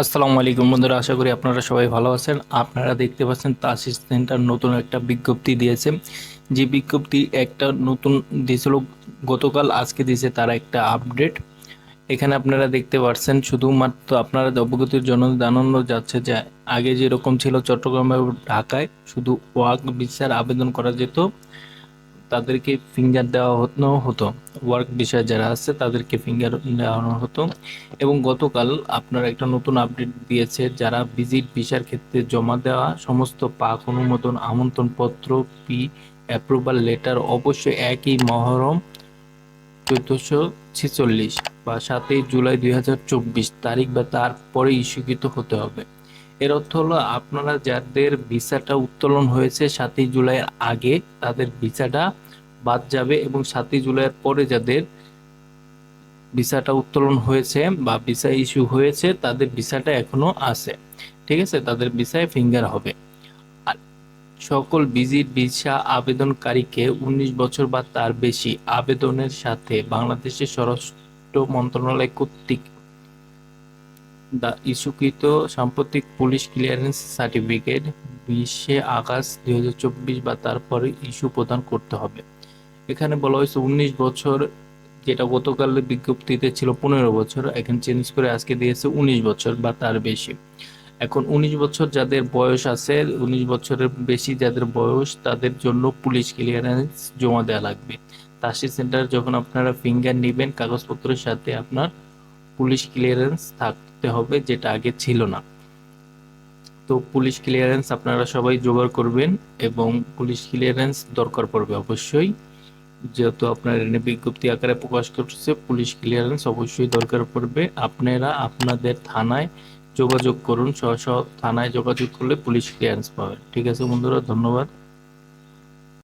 আসসালামু আলাইকুম বন্ধুরা, আশা করি আপনারা সবাই ভালো আছেন। আপনারা দেখতে পাচ্ছেন তাসিস সেন্টার নতুন একটা বিজ্ঞপ্তি দিয়েছে। যে বিজ্ঞপ্তি একটা নতুন দিয়েছিল গতকাল, আজকে দিয়েছে তারা একটা আপডেট। এখানে আপনারা দেখতে পাচ্ছেন, শুধুমাত্র আপনারা অবগতির জন্য জানানো যাচ্ছে যে আগে যেরকম ছিল চট্টগ্রাম এবং ঢাকায় শুধু ওয়ার্ক ভিসার আবেদন করা যেত, তাদেরকে ফিঙ্গার দেওয়া হতো। ওয়ার্ক বিষয় যারা আছে তাদেরকে ফিঙ্গার দেওয়ানো হতো। এবং গতকাল আপনারা একটা নতুন আপডেট দিয়েছে, যারা ভিজিট ভিসার ক্ষেত্রে জমা দেওয়া সমস্ত পাক অনুমোদন আমন্ত্রণপত্র পি অ্যাপ্রুভাল লেটার অবশ্যই একই মহরম 1446 বা 7 জুলাই 2024 তারিখ বা তারপরে ইস্যুকৃত হতে হবে। এর অর্থ হলো, আপনারা যাদের ভিসাটা উত্তোলন হয়েছে 7 জুলাইয়ের আগে তাদের ভিসাটা বাদ যাবে, এবং 7 জুলাইয়ের পরে যাদের ভিসাটা উত্তোলন হয়েছে বা ভিসা ইস্যু হয়েছে তাদের ভিসাটা এখনো আছে, ঠিক আছে, তাদের ভিসায় ফিঙ্গার হবে। আর সকল ভিজিট ভিসা আবেদনকারীকে 19 বছর বা তার বেশি আবেদনের সাথে বাংলাদেশের স্বরাষ্ট্র মন্ত্রণালয় কর্তৃক ইস্যুকৃত সাম্প্রতিক পুলিশ ক্লিয়ারেন্স সার্টিফিকেট 20 আগস্ট 2024 বা তারপরে ইস্যু প্রদান করতে হবে। এখানে বলা হয়েছে 19 বছর, যেটা গতকালের বিজ্ঞপ্তিতে ছিল 15 বছর, এখন চেঞ্জ করে আজকে দিয়েছে 19 বছর বা তার বেশি। এখন 19 বছর যাদের বয়স আছে, 19 বছরের বেশি যাদের বয়স, তাদের জন্য পুলিশ ক্লিয়ারেন্স জমা দেওয়া লাগবে। তাসির সেন্টার যখন আপনারা ফিঙ্গার নেবেন, কাগজপত্রের সাথে আপনার পুলিশ ক্লিয়ারেন্স থাকতে হবে, যেটা আগে ছিল না। তো পুলিশ ক্লিয়ারেন্স আপনারা সবাই জোগাড় করবেন, এবং পুলিশ ক্লিয়ারেন্স দরকার পড়বে অবশ্যই, যেহেতু আপনার এনে বিজ্ঞপ্তি আকারে প্রকাশ করছে। পুলিশ ক্লিয়ারেন্স অবশ্যই দরকার পড়বে। আপনারা আপনাদের থানায় যোগাযোগ করুন, স্ব স্ব থানায় যোগাযোগ করলে পুলিশ ক্লিয়ারেন্স পাবেন। ঠিক আছে বন্ধুরা, ধন্যবাদ।